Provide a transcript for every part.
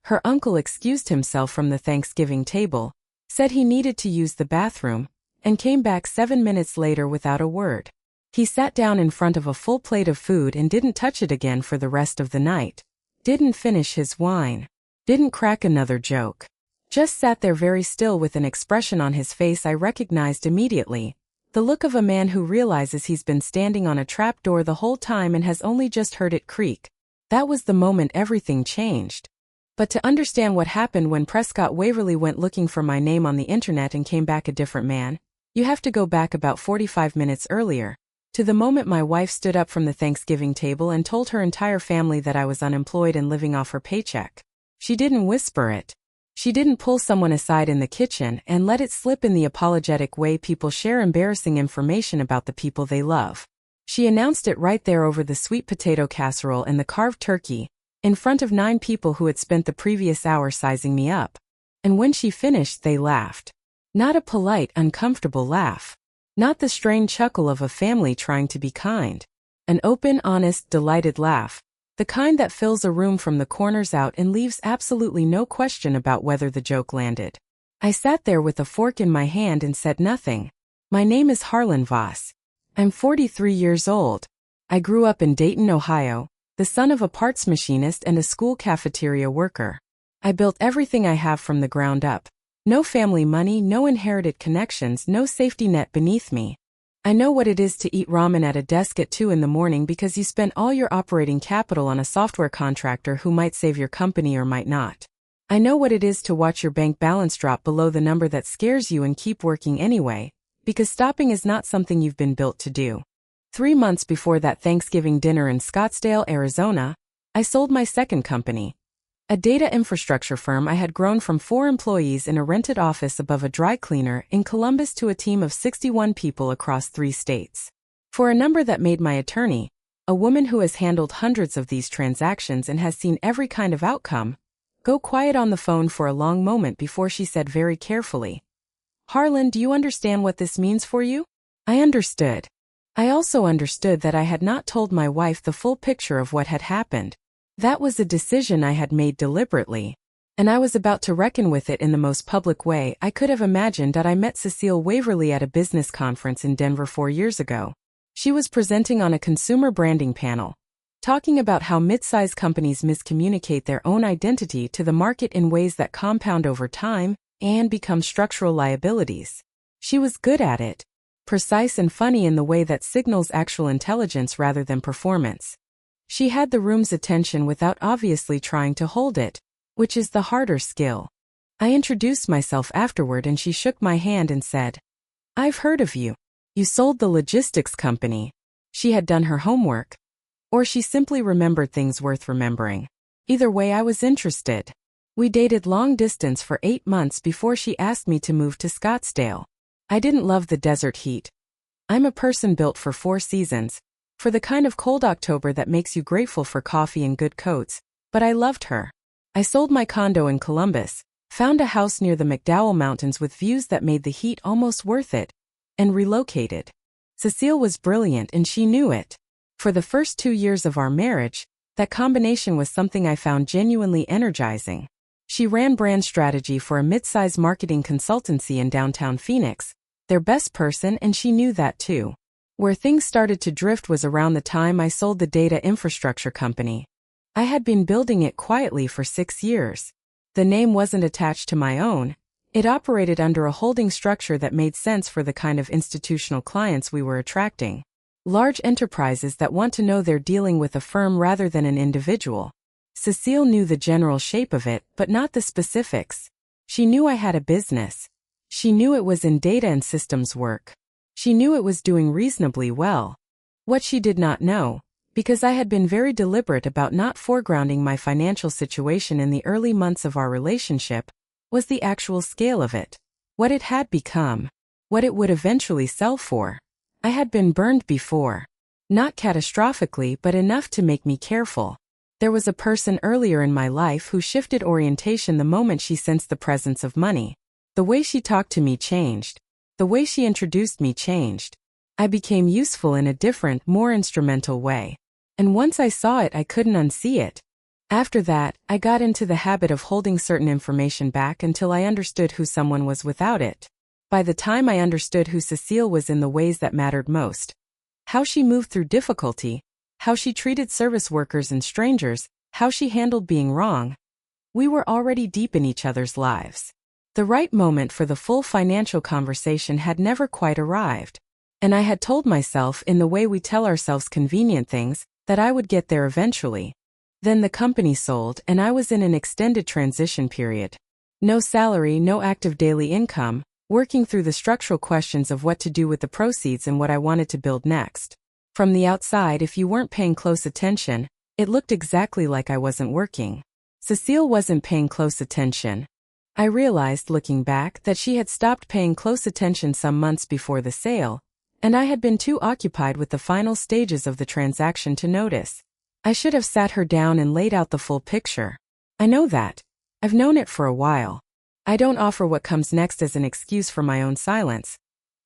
Her uncle excused himself from the Thanksgiving table, said he needed to use the bathroom, and came back 7 minutes later without a word. He sat down in front of a full plate of food and didn't touch it again for the rest of the night. Didn't finish his wine. Didn't crack another joke. Just sat there very still with an expression on his face I recognized immediately. The look of a man who realizes he's been standing on a trap door the whole time and has only just heard it creak. That was the moment everything changed. But to understand what happened when Prescott Waverly went looking for my name on the internet and came back a different man, you have to go back about 45 minutes earlier, to the moment my wife stood up from the Thanksgiving table and told her entire family that I was unemployed and living off her paycheck. She didn't whisper it. She didn't pull someone aside in the kitchen and let it slip in the apologetic way people share embarrassing information about the people they love. She announced it right there over the sweet potato casserole and the carved turkey, in front of 9 people who had spent the previous hour sizing me up. And when she finished, they laughed. Not a polite, uncomfortable laugh. Not the strained chuckle of a family trying to be kind. An open, honest, delighted laugh. The kind that fills a room from the corners out and leaves absolutely no question about whether the joke landed. I sat there with a fork in my hand and said nothing. My name is Harlan Voss. I'm 43 years old. I grew up in Dayton, Ohio, the son of a parts machinist and a school cafeteria worker. I built everything I have from the ground up. No family money, no inherited connections, no safety net beneath me. I know what it is to eat ramen at a desk at 2 in the morning because you spent all your operating capital on a software contractor who might save your company or might not. I know what it is to watch your bank balance drop below the number that scares you and keep working anyway, because stopping is not something you've been built to do. 3 months before that Thanksgiving dinner in Scottsdale, Arizona, I sold my second company. A data infrastructure firm I had grown from 4 employees in a rented office above a dry cleaner in Columbus to a team of 61 people across 3 states. For a number that made my attorney, a woman who has handled hundreds of these transactions and has seen every kind of outcome, go quiet on the phone for a long moment before she said very carefully, "Harlan, do you understand what this means for you?" I understood. I also understood that I had not told my wife the full picture of what had happened. That was a decision I had made deliberately, and I was about to reckon with it in the most public way I could have imagined. That I met Cecile Waverly at a business conference in Denver 4 years ago. She was presenting on a consumer branding panel, talking about how mid-size companies miscommunicate their own identity to the market in ways that compound over time and become structural liabilities. She was good at it, precise and funny in the way that signals actual intelligence rather than performance. She had the room's attention without obviously trying to hold it, which is the harder skill. I introduced myself afterward and she shook my hand and said, "I've heard of you. You sold the logistics company." She had done her homework. Or she simply remembered things worth remembering. Either way, I was interested. We dated long distance for 8 months before she asked me to move to Scottsdale. I didn't love the desert heat. I'm a person built for 4 seasons. For the kind of cold October that makes you grateful for coffee and good coats, but I loved her. I sold my condo in Columbus, found a house near the McDowell Mountains with views that made the heat almost worth it, and relocated. Cecile was brilliant and she knew it. For the first 2 years of our marriage, that combination was something I found genuinely energizing. She ran brand strategy for a mid-size marketing consultancy in downtown Phoenix, their best person, and she knew that too. Where things started to drift was around the time I sold the data infrastructure company. I had been building it quietly for 6 years. The name wasn't attached to my own. It operated under a holding structure that made sense for the kind of institutional clients we were attracting. Large enterprises that want to know they're dealing with a firm rather than an individual. Cecile knew the general shape of it, but not the specifics. She knew I had a business. She knew it was in data and systems work. She knew it was doing reasonably well. What she did not know, because I had been very deliberate about not foregrounding my financial situation in the early months of our relationship, was the actual scale of it. What it had become. What it would eventually sell for. I had been burned before. Not catastrophically, but enough to make me careful. There was a person earlier in my life who shifted orientation the moment she sensed the presence of money. The way she talked to me changed. The way she introduced me changed. I became useful in a different, more instrumental way. And once I saw it, I couldn't unsee it. After that, I got into the habit of holding certain information back until I understood who someone was without it. By the time I understood who Cecile was in the ways that mattered most, how she moved through difficulty, how she treated service workers and strangers, how she handled being wrong, we were already deep in each other's lives. The right moment for the full financial conversation had never quite arrived, and I had told myself, in the way we tell ourselves convenient things, that I would get there eventually. Then the company sold and I was in an extended transition period. No salary, no active daily income, working through the structural questions of what to do with the proceeds and what I wanted to build next. From the outside, if you weren't paying close attention, it looked exactly like I wasn't working. Cecile wasn't paying close attention. I realized, looking back, that she had stopped paying close attention some months before the sale, and I had been too occupied with the final stages of the transaction to notice. I should have sat her down and laid out the full picture. I know that. I've known it for a while. I don't offer what comes next as an excuse for my own silence.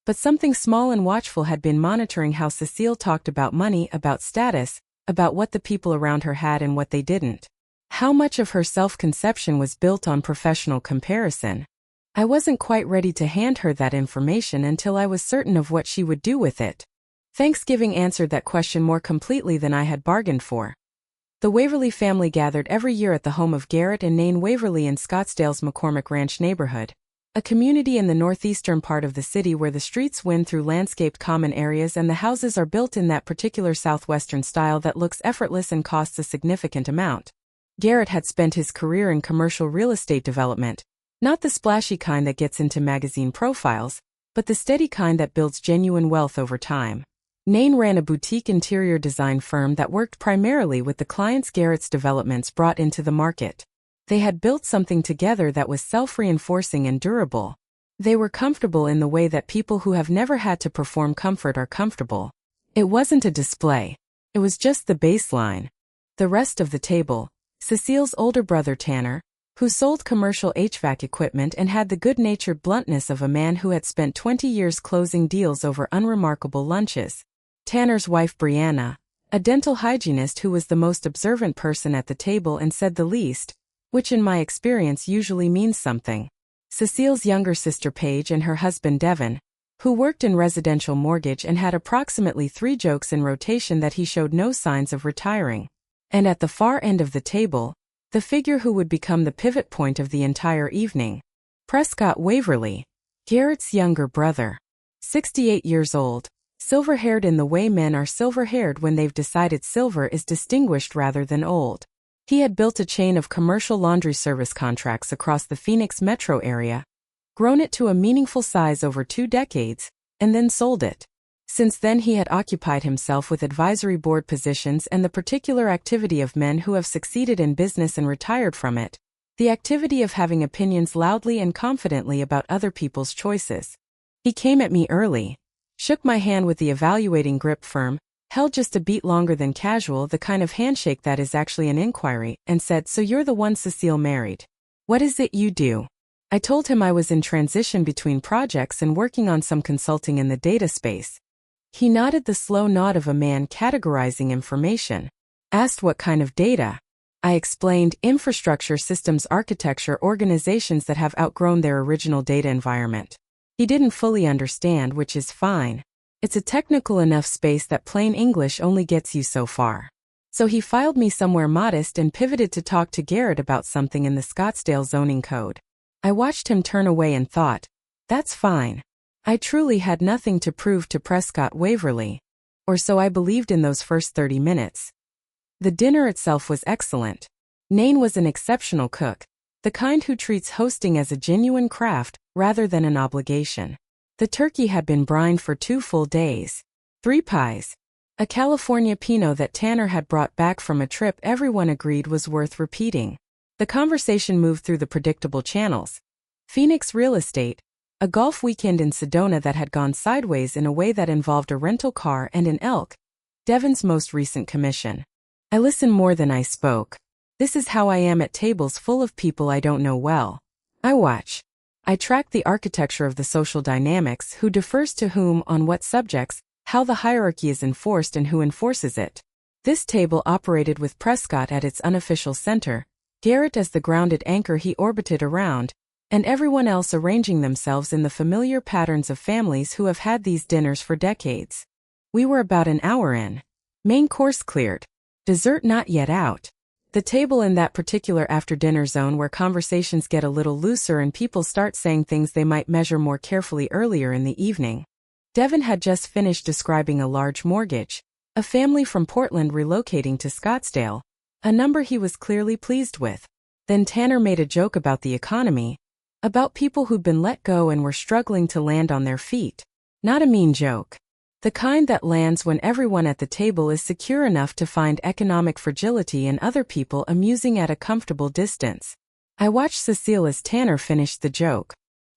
But something small and watchful had been monitoring how Cecile talked about money, about status, about what the people around her had and what they didn't. How much of her self-conception was built on professional comparison. I wasn't quite ready to hand her that information until I was certain of what she would do with it. Thanksgiving answered that question more completely than I had bargained for. The Waverly family gathered every year at the home of Garrett and Nain Waverly in Scottsdale's McCormick Ranch neighborhood, a community in the northeastern part of the city where the streets wind through landscaped common areas and the houses are built in that particular southwestern style that looks effortless and costs a significant amount. Garrett had spent his career in commercial real estate development, not the splashy kind that gets into magazine profiles, but the steady kind that builds genuine wealth over time. Nain ran a boutique interior design firm that worked primarily with the clients Garrett's developments brought into the market. They had built something together that was self-reinforcing and durable. They were comfortable in the way that people who have never had to perform comfort are comfortable. It wasn't a display. It was just the baseline. The rest of the table, Cecile's older brother Tanner, who sold commercial HVAC equipment and had the good-natured bluntness of a man who had spent 20 years closing deals over unremarkable lunches. Tanner's wife Brianna, a dental hygienist who was the most observant person at the table and said the least, which in my experience usually means something. Cecile's younger sister Paige and her husband Devin, who worked in residential mortgage and had approximately 3 jokes in rotation that he showed no signs of retiring. And at the far end of the table, the figure who would become the pivot point of the entire evening, Prescott Waverly, Garrett's younger brother. 68 years old, silver-haired in the way men are silver-haired when they've decided silver is distinguished rather than old. He had built a chain of commercial laundry service contracts across the Phoenix metro area, grown it to a meaningful size over 2 decades, and then sold it. Since then he had occupied himself with advisory board positions and the particular activity of men who have succeeded in business and retired from it, the activity of having opinions loudly and confidently about other people's choices. He came at me early, shook my hand with the evaluating grip firm, held just a beat longer than casual, the kind of handshake that is actually an inquiry, and said, "So you're the one Cecile married. What is it you do?" I told him I was in transition between projects and working on some consulting in the data space. He nodded the slow nod of a man categorizing information. Asked what kind of data. I explained, infrastructure, systems, architecture, organizations that have outgrown their original data environment. He didn't fully understand, which is fine. It's a technical enough space that plain English only gets you so far. So he filed me somewhere modest and pivoted to talk to Garrett about something in the Scottsdale zoning code. I watched him turn away and thought, that's fine. I truly had nothing to prove to Prescott Waverly. Or so I believed in those first 30 minutes. The dinner itself was excellent. Nain was an exceptional cook, the kind who treats hosting as a genuine craft rather than an obligation. The turkey had been brined for 2 full days. 3 pies. A California Pinot that Tanner had brought back from a trip everyone agreed was worth repeating. The conversation moved through the predictable channels. Phoenix real estate, a golf weekend in Sedona that had gone sideways in a way that involved a rental car and an elk, Devin's most recent commission. I listened more than I spoke. This is how I am at tables full of people I don't know well. I watch. I track the architecture of the social dynamics, who defers to whom on what subjects, how the hierarchy is enforced and who enforces it. This table operated with Prescott at its unofficial center, Garrett as the grounded anchor he orbited around, and everyone else arranging themselves in the familiar patterns of families who have had these dinners for decades. We were about an hour in. Main course cleared. Dessert not yet out. The table in that particular after-dinner zone where conversations get a little looser and people start saying things they might measure more carefully earlier in the evening. Devin had just finished describing a large mortgage, a family from Portland relocating to Scottsdale, a number he was clearly pleased with. Then Tanner made a joke about the economy, about people who'd been let go and were struggling to land on their feet. Not a mean joke. The kind that lands when everyone at the table is secure enough to find economic fragility in other people amusing at a comfortable distance. I watched Cecile as Tanner finished the joke.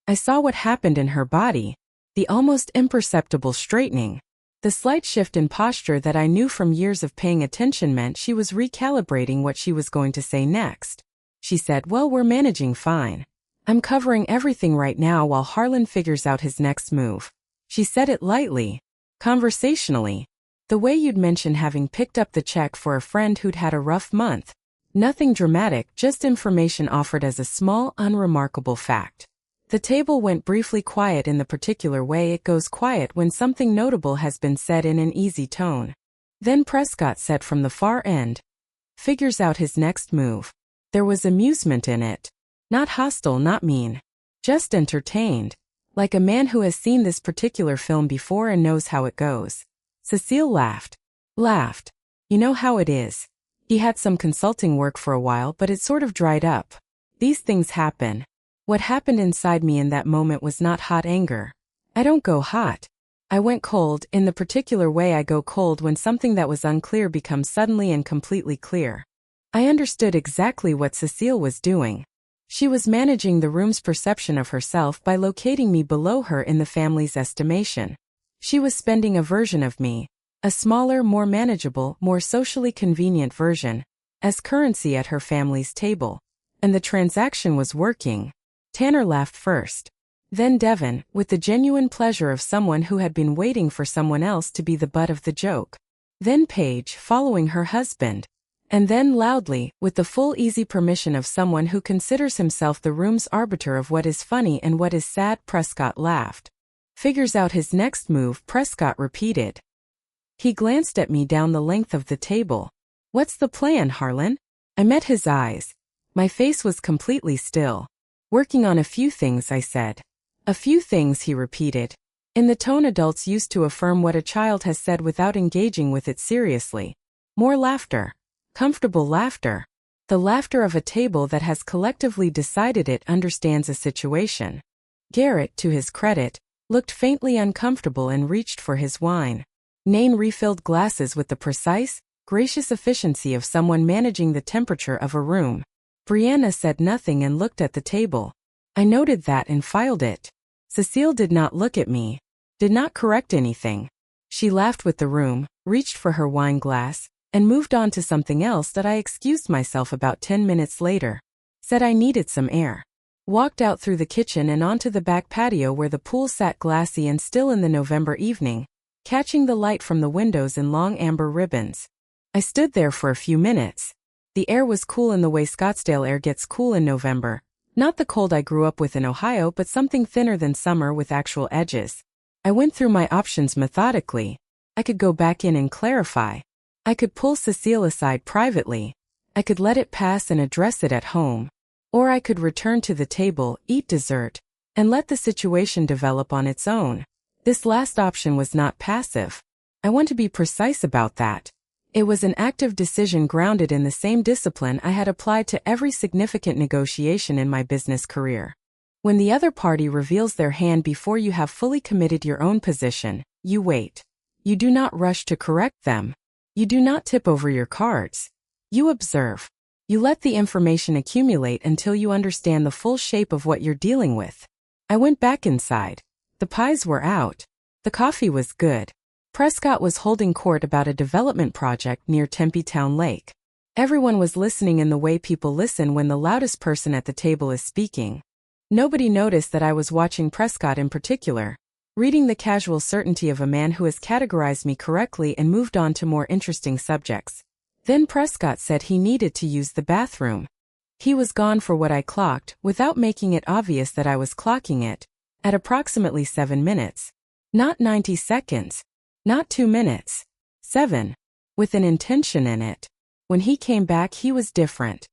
I saw what happened in her body, the almost imperceptible straightening. The slight shift in posture that I knew from years of paying attention meant she was recalibrating what she was going to say next. She said, "Well, we're managing fine. I'm covering everything right now while Harlan figures out his next move." She said it lightly, conversationally, the way you'd mention having picked up the check for a friend who'd had a rough month. Nothing dramatic, just information offered as a small, unremarkable fact. The table went briefly quiet in the particular way it goes quiet when something notable has been said in an easy tone. Then Prescott said from the far end, "Figures out his next move." There was amusement in it. Not hostile, not mean. Just entertained. Like a man who has seen this particular film before and knows how it goes. Cecile laughed. You know how it is. He had some consulting work for a while, but it sort of dried up. These things happen. What happened inside me in that moment was not hot anger. I don't go hot. I went cold, in the particular way I go cold when something that was unclear becomes suddenly and completely clear. I understood exactly what Cecile was doing. She was managing the room's perception of herself by locating me below her in the family's estimation. She was spending a version of me, a smaller, more manageable, more socially convenient version, as currency at her family's table. And the transaction was working. Tanner laughed first. Then Devin, with the genuine pleasure of someone who had been waiting for someone else to be the butt of the joke. Then Paige, following her husband. And then loudly, with the full easy permission of someone who considers himself the room's arbiter of what is funny and what is sad, Prescott laughed. "Figures out his next move," Prescott repeated. He glanced at me down the length of the table. "What's the plan, Harlan?" I met his eyes. My face was completely still. "Working on a few things," I said. "A few things," he repeated, in the tone adults use to affirm what a child has said without engaging with it seriously. More laughter. Comfortable laughter. The laughter of a table that has collectively decided it understands a situation. Garrett, to his credit, looked faintly uncomfortable and reached for his wine. Nain refilled glasses with the precise, gracious efficiency of someone managing the temperature of a room. Brianna said nothing and looked at the table. I noted that and filed it. Cecile did not look at me, did not correct anything. She laughed with the room, reached for her wine glass, and moved on to something else that I excused myself about 10 minutes later. Said I needed some air. Walked out through the kitchen and onto the back patio where the pool sat glassy and still in the November evening, catching the light from the windows in long amber ribbons. I stood there for a few minutes. The air was cool in the way Scottsdale air gets cool in November. Not the cold I grew up with in Ohio, but something thinner than summer with actual edges. I went through my options methodically. I could go back in and clarify. I could pull Cecile aside privately. I could let it pass and address it at home. Or I could return to the table, eat dessert, and let the situation develop on its own. This last option was not passive. I want to be precise about that. It was an active decision grounded in the same discipline I had applied to every significant negotiation in my business career. When the other party reveals their hand before you have fully committed your own position, you wait. You do not rush to correct them. You do not tip over your cards. You observe. You let the information accumulate until you understand the full shape of what you're dealing with. I went back inside. The pies were out. The coffee was good. Prescott was holding court about a development project near Tempe Town Lake. Everyone was listening in the way people listen when the loudest person at the table is speaking. Nobody noticed that I was watching Prescott in particular. reading the casual certainty of a man who has categorized me correctly and moved on to more interesting subjects. Then Prescott said he needed to use the bathroom. He was gone for what I clocked, without making it obvious that I was clocking it, at approximately 7 minutes. Not 90 seconds. Not 2 minutes. 7. With an intention in it. When he came back, he was different.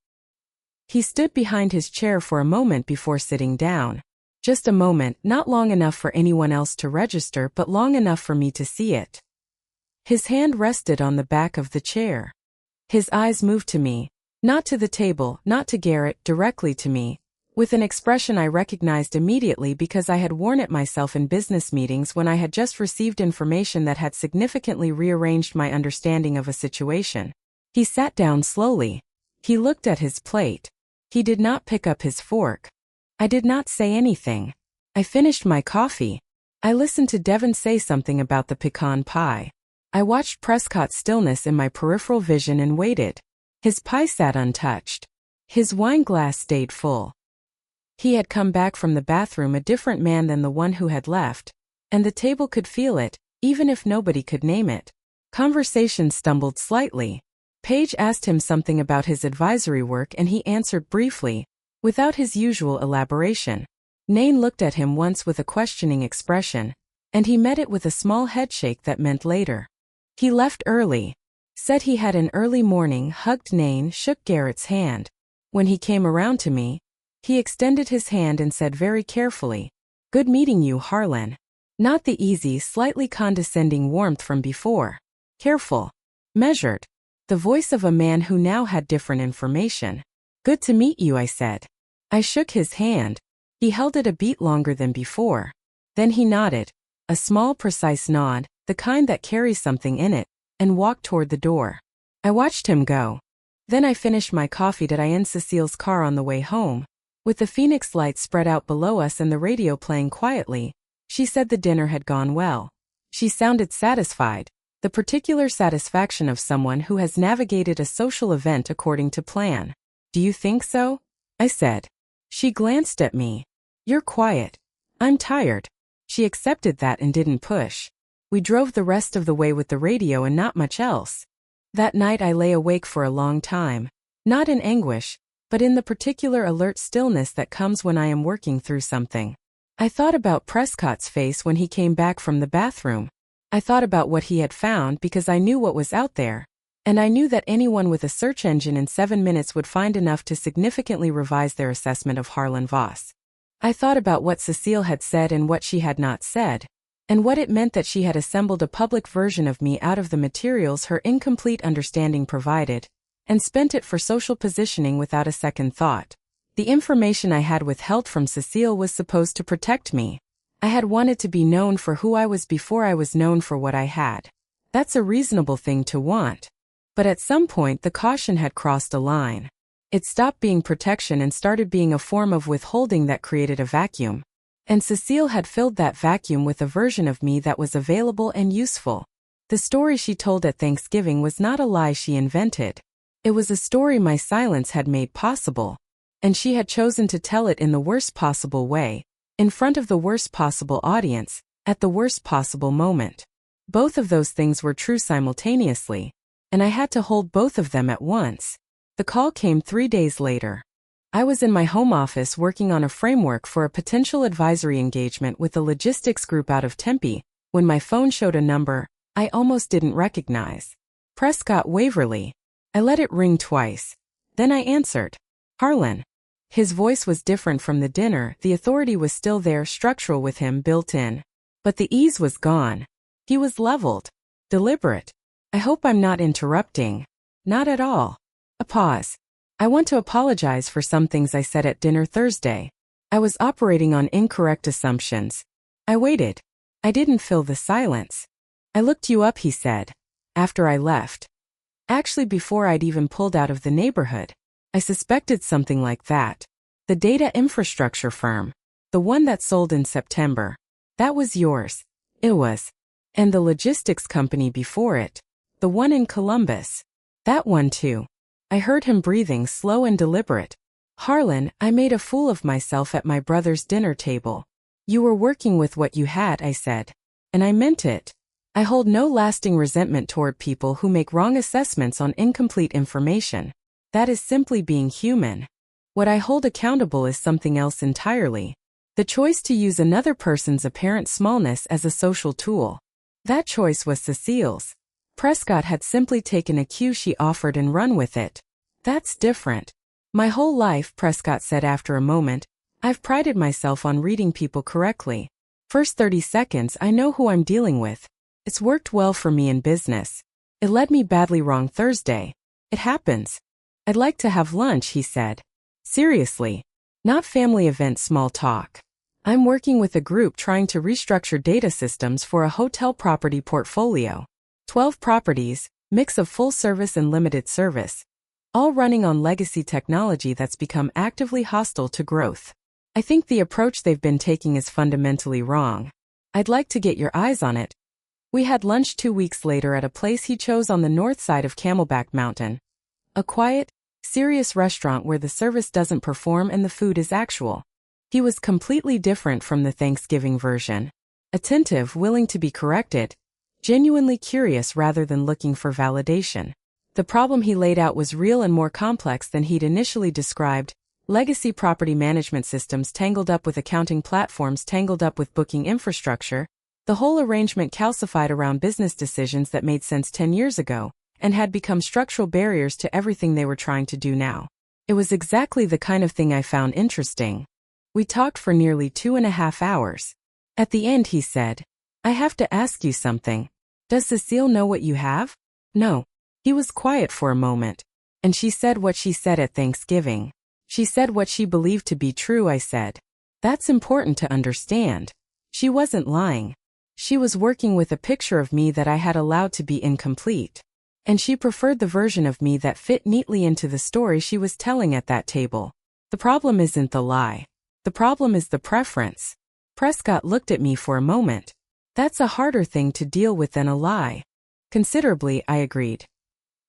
He stood behind his chair for a moment before sitting down. Just a moment, not long enough for anyone else to register, but long enough for me to see it. His hand rested on the back of the chair. His eyes moved to me, not to the table, not to Garrett, directly to me, with an expression I recognized immediately because I had worn it myself in business meetings when I had just received information that had significantly rearranged my understanding of a situation. He sat down slowly. He looked at his plate. He did not pick up his fork. I did not say anything. I finished my coffee. I listened to Devin say something about the pecan pie. I watched Prescott's stillness in my peripheral vision and waited. His pie sat untouched. His wine glass stayed full. He had come back from the bathroom a different man than the one who had left, and the table could feel it, even if nobody could name it. Conversation stumbled slightly. Paige asked him something about his advisory work and he answered briefly, without his usual elaboration. Nain looked at him once with a questioning expression, and he met it with a small headshake that meant later. He left early. Said he had an early morning, hugged Nain, shook Garrett's hand. When he came around to me, he extended his hand and said very carefully, "Good meeting you, Harlan." Not the easy, slightly condescending warmth from before. Careful. Measured. The voice of a man who now had different information. "Good to meet you," I said. I shook his hand. He held it a beat longer than before. Then he nodded. A small, precise nod, the kind that carries something in it, and walked toward the door. I watched him go. Then I finished my coffee. I in Cecile's car on the way home. With the Phoenix lights spread out below us and the radio playing quietly, she said the dinner had gone well. She sounded satisfied, the particular satisfaction of someone who has navigated a social event according to plan. "Do you think so?" I said. She glanced at me. "You're quiet." "I'm tired." She accepted that and didn't push. We drove the rest of the way with the radio and not much else. That night I lay awake for a long time, not in anguish, but in the particular alert stillness that comes when I am working through something. I thought about Prescott's face when he came back from the bathroom. I thought about what he had found because I knew what was out there, and I knew that anyone with a search engine in 7 minutes would find enough to significantly revise their assessment of Harlan Voss. I thought about what Cecile had said and what she had not said, and what it meant that she had assembled a public version of me out of the materials her incomplete understanding provided, and spent it for social positioning without a second thought. The information I had withheld from Cecile was supposed to protect me. I had wanted to be known for who I was before I was known for what I had. That's a reasonable thing to want. But at some point the caution had crossed a line. It stopped being protection and started being a form of withholding that created a vacuum. And Cecile had filled that vacuum with a version of me that was available and useful. The story she told at Thanksgiving was not a lie she invented. It was a story my silence had made possible. And she had chosen to tell it in the worst possible way, in front of the worst possible audience, at the worst possible moment. Both of those things were true simultaneously, and I had to hold both of them at once. The call came 3 days later. I was in my home office working on a framework for a potential advisory engagement with a logistics group out of Tempe, when my phone showed a number I almost didn't recognize. Prescott Waverly. I let it ring twice. Then I answered. "Harlan." His voice was different from the dinner, the authority was still there, structural with him built in. But the ease was gone. He was leveled. Deliberate. "I hope I'm not interrupting." "Not at all." A pause. "I want to apologize for some things I said at dinner Thursday. I was operating on incorrect assumptions." I waited. I didn't fill the silence. "I looked you up," he said, after I left. Actually, before I'd even pulled out of the neighborhood. I suspected something like that. The data infrastructure firm. The one that sold in September. That was yours. It was. And the logistics company before it. The one in Columbus. That one too. I heard him breathing, slow and deliberate. "Harlan, I made a fool of myself at my brother's dinner table. You were working with what you had, I said. And I meant it. I hold no lasting resentment toward people who make wrong assessments on incomplete information. That is simply being human. What I hold accountable is something else entirely. The choice to use another person's apparent smallness as a social tool. That choice was Cecile's. Prescott had simply taken a cue she offered and run with it. That's different. My whole life, Prescott said after a moment, I've prided myself on reading people correctly. First 30 seconds, I know who I'm dealing with. It's worked well for me in business. It led me badly wrong Thursday. It happens. I'd like to have lunch, he said. Seriously. Not family event small talk. I'm working with a group trying to restructure data systems for a hotel property portfolio. 12 properties, mix of full service and limited service. All running on legacy technology that's become actively hostile to growth. I think the approach they've been taking is fundamentally wrong. I'd like to get your eyes on it. We had lunch 2 weeks later at a place he chose on the north side of Camelback Mountain. A quiet, serious restaurant where the service doesn't perform and the food is actual. He was completely different from the Thanksgiving version. Attentive, willing to be corrected, genuinely curious rather than looking for validation. The problem he laid out was real and more complex than he'd initially described. Legacy property management systems tangled up with accounting platforms tangled up with booking infrastructure, the whole arrangement calcified around business decisions that made sense 10 years ago, and had become structural barriers to everything they were trying to do now. It was exactly the kind of thing I found interesting. We talked for nearly 2.5 hours. At the end he said, I have to ask you something. Does Cecile know what you have? No. He was quiet for a moment. And she said what she said at Thanksgiving. She said what she believed to be true, I said. That's important to understand. She wasn't lying. She was working with a picture of me that I had allowed to be incomplete. And she preferred the version of me that fit neatly into the story she was telling at that table. The problem isn't the lie. The problem is the preference. Prescott looked at me for a moment. That's a harder thing to deal with than a lie. Considerably, I agreed.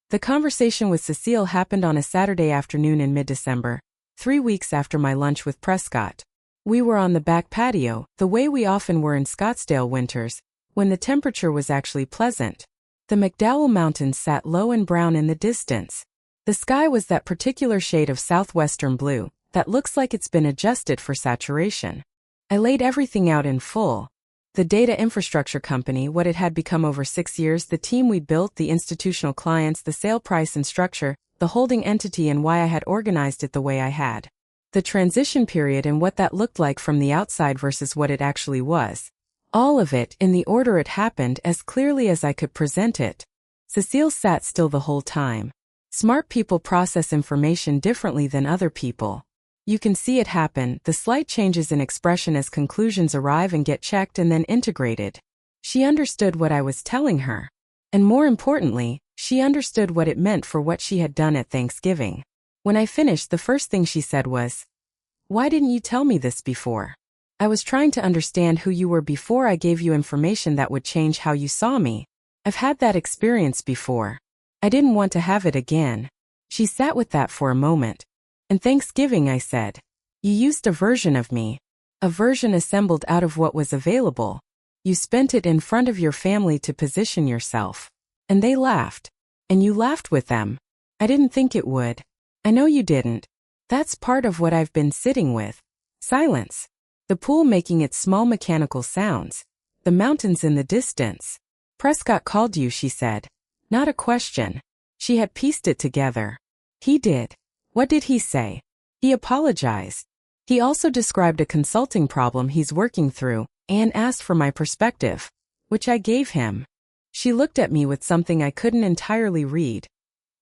The conversation with Cecile happened on a Saturday afternoon in mid-December, 3 weeks after my lunch with Prescott. We were on the back patio, the way we often were in Scottsdale winters, when the temperature was actually pleasant. The McDowell Mountains sat low and brown in the distance. The sky was that particular shade of southwestern blue that looks like it's been adjusted for saturation. I laid everything out in full. The data infrastructure company, what it had become over 6 years, the team we'd built, the institutional clients, the sale price and structure, the holding entity and why I had organized it the way I had. The transition period and what that looked like from the outside versus what it actually was. All of it, in the order it happened, as clearly as I could present it. Cecile sat still the whole time. Smart people process information differently than other people. You can see it happen, the slight changes in expression as conclusions arrive and get checked and then integrated. She understood what I was telling her. And more importantly, she understood what it meant for what she had done at Thanksgiving. When I finished, the first thing she said was, "Why didn't you tell me this before? I was trying to understand who you were before I gave you information that would change how you saw me. I've had that experience before. I didn't want to have it again." She sat with that for a moment. "And Thanksgiving," I said. "You used a version of me. A version assembled out of what was available. You spent it in front of your family to position yourself. And they laughed. And you laughed with them. I didn't think it would. I know you didn't. That's part of what I've been sitting with. Silence. The pool making its small mechanical sounds. The mountains in the distance. Prescott called you," she said. Not a question. She had pieced it together. He did. What did he say? He apologized. He also described a consulting problem he's working through and asked for my perspective, which I gave him. She looked at me with something I couldn't entirely read.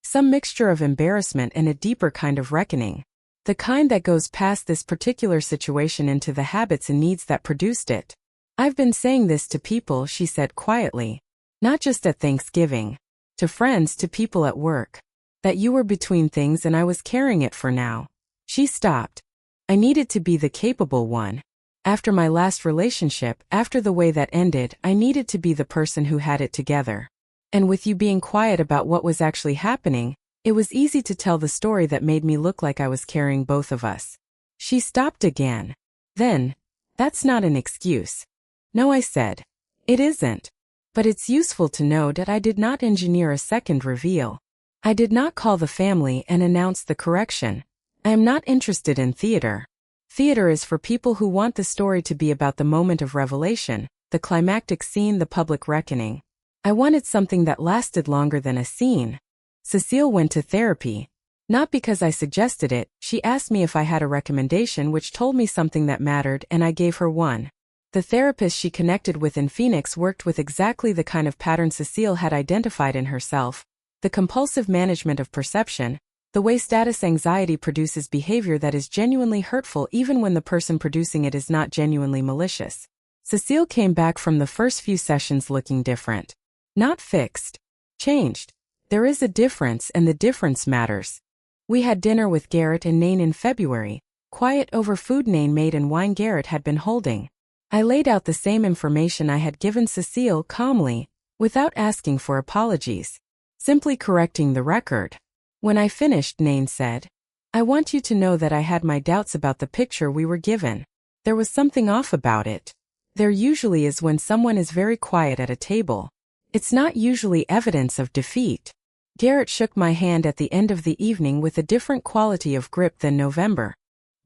Some mixture of embarrassment and a deeper kind of reckoning. The kind that goes past this particular situation into the habits and needs that produced it. "I've been saying this to people," she said quietly. "Not just at Thanksgiving. To friends, to people at work. That you were between things and I was carrying it for now." She stopped. I needed to be the capable one. After my last relationship, after the way that ended, I needed to be the person who had it together. And with you being quiet about what was actually happening, it was easy to tell the story that made me look like I was carrying both of us. She stopped again. Then, That's not an excuse. No, I said. It isn't. But it's useful to know that I did not engineer a second reveal. I did not call the family and announce the correction. I am not interested in theater. Theater is for people who want the story to be about the moment of revelation, the climactic scene, the public reckoning. I wanted something that lasted longer than a scene. Cecile went to therapy. Not because I suggested it, she asked me if I had a recommendation which told me something that mattered, and I gave her one. The therapist she connected with in Phoenix worked with exactly the kind of pattern Cecile had identified in herself: the compulsive management of perception, the way status anxiety produces behavior that is genuinely hurtful even when the person producing it is not genuinely malicious. Cecile came back from the first few sessions looking different. Not fixed. Changed. There is a difference, and the difference matters. We had dinner with Garrett and Nain in February, quiet over food Nain made and wine Garrett had been holding. I laid out the same information I had given Cecile calmly, without asking for apologies. Simply correcting the record. When I finished, Nain said, "I want you to know that I had my doubts about the picture we were given. There was something off about it. There usually is when someone is very quiet at a table. It's not usually evidence of defeat." Garrett shook my hand at the end of the evening with a different quality of grip than November.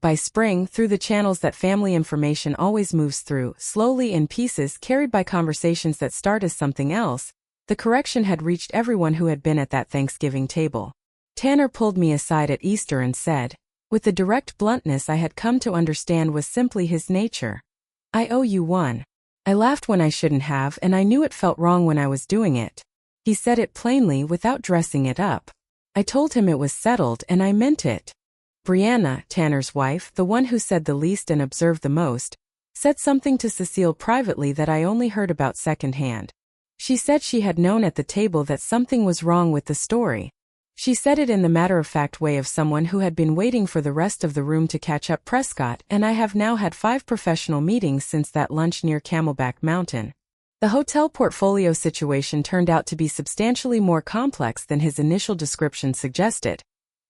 By spring, through the channels that family information always moves through, slowly in pieces carried by conversations that start as something else, the correction had reached everyone who had been at that Thanksgiving table. Tanner pulled me aside at Easter and said, with the direct bluntness I had come to understand was simply his nature, "I owe you one." I laughed when I shouldn't have, and I knew it felt wrong when I was doing it. He said it plainly without dressing it up. I told him it was settled, and I meant it. Brianna, Tanner's wife, the one who said the least and observed the most, said something to Cecile privately that I only heard about secondhand. She said she had known at the table that something was wrong with the story. She said it in the matter-of-fact way of someone who had been waiting for the rest of the room to catch up. Prescott and I have now had 5 professional meetings since that lunch near Camelback Mountain. The hotel portfolio situation turned out to be substantially more complex than his initial description suggested.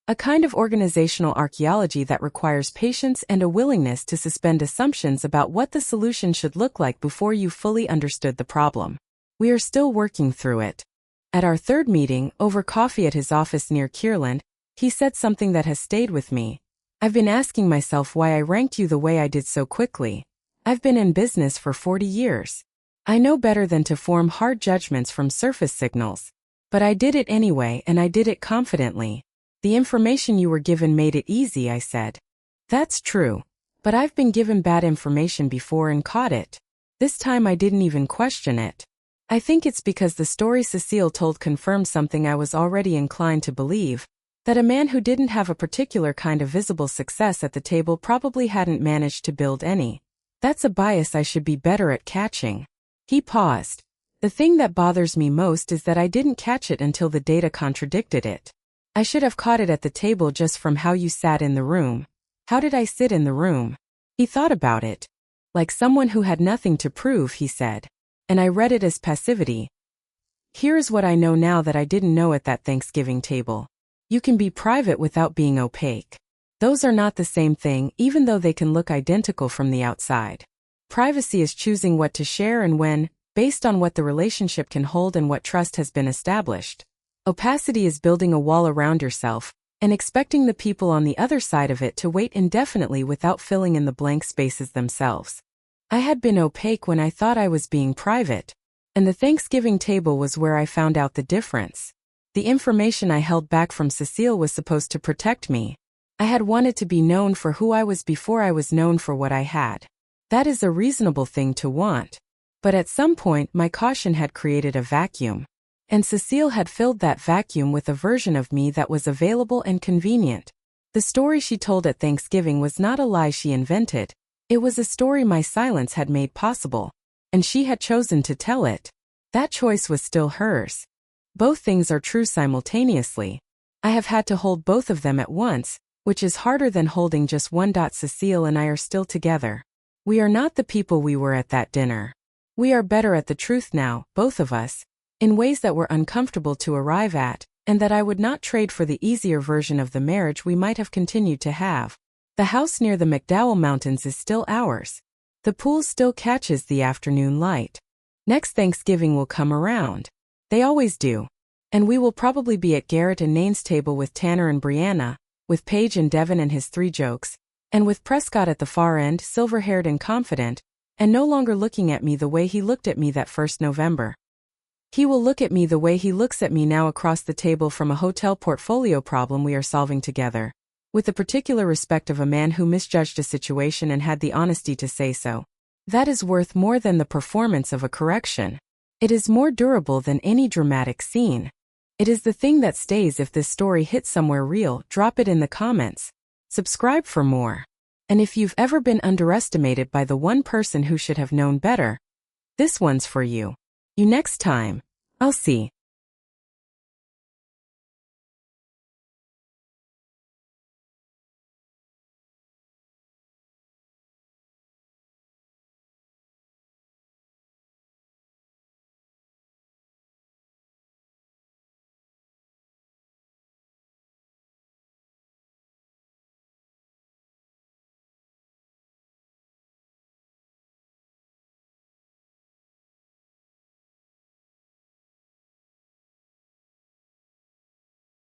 A kind of organizational archaeology that requires patience and a willingness to suspend assumptions about what the solution should look like before you fully understood the problem. We are still working through it. At our third meeting, over coffee at his office near Kierland, he said something that has stayed with me. "I've been asking myself why I ranked you the way I did so quickly. I've been in business for 40 years. I know better than to form hard judgments from surface signals. But I did it anyway, and I did it confidently. The information you were given made it easy," I said. "That's true. But I've been given bad information before and caught it. This time I didn't even question it. I think it's because the story Cecile told confirmed something I was already inclined to believe, that a man who didn't have a particular kind of visible success at the table probably hadn't managed to build any. That's a bias I should be better at catching." He paused. "The thing that bothers me most is that I didn't catch it until the data contradicted it. I should have caught it at the table just from how you sat in the room." "How did I sit in the room?" He thought about it. "Like someone who had nothing to prove," he said. And I read it as passivity. "Here's what I know now that I didn't know at that Thanksgiving table. You can be private without being opaque. Those are not the same thing, even though they can look identical from the outside. Privacy is choosing what to share and when, based on what the relationship can hold and what trust has been established. Opacity is building a wall around yourself, and expecting the people on the other side of it to wait indefinitely without filling in the blank spaces themselves. I had been opaque when I thought I was being private, and the Thanksgiving table was where I found out the difference. The information I held back from Cecile was supposed to protect me. I had wanted to be known for who I was before I was known for what I had. That is a reasonable thing to want. But at some point my caution had created a vacuum. And Cecile had filled that vacuum with a version of me that was available and convenient. The story she told at Thanksgiving was not a lie she invented. It was a story my silence had made possible. And she had chosen to tell it. That choice was still hers. Both things are true simultaneously. I have had to hold both of them at once, which is harder than holding just one. Cecile and I are still together. We are not the people we were at that dinner. We are better at the truth now, both of us, in ways that were uncomfortable to arrive at, and that I would not trade for the easier version of the marriage we might have continued to have. The house near the McDowell Mountains is still ours. The pool still catches the afternoon light. Next Thanksgiving will come around. They always do. And we will probably be at Garrett and Nane's table with Tanner and Brianna, with Paige and Devin and his 3 jokes, and with Prescott at the far end, silver-haired and confident, and no longer looking at me the way he looked at me that first November. He will look at me the way he looks at me now across the table from a hotel portfolio problem we are solving together, with the particular respect of a man who misjudged a situation and had the honesty to say so. That is worth more than the performance of a correction. It is more durable than any dramatic scene. It is the thing that stays. If this story hits somewhere real, drop it in the comments. Subscribe for more. And if you've ever been underestimated by the one person who should have known better, this one's for you. You next time. I'll see.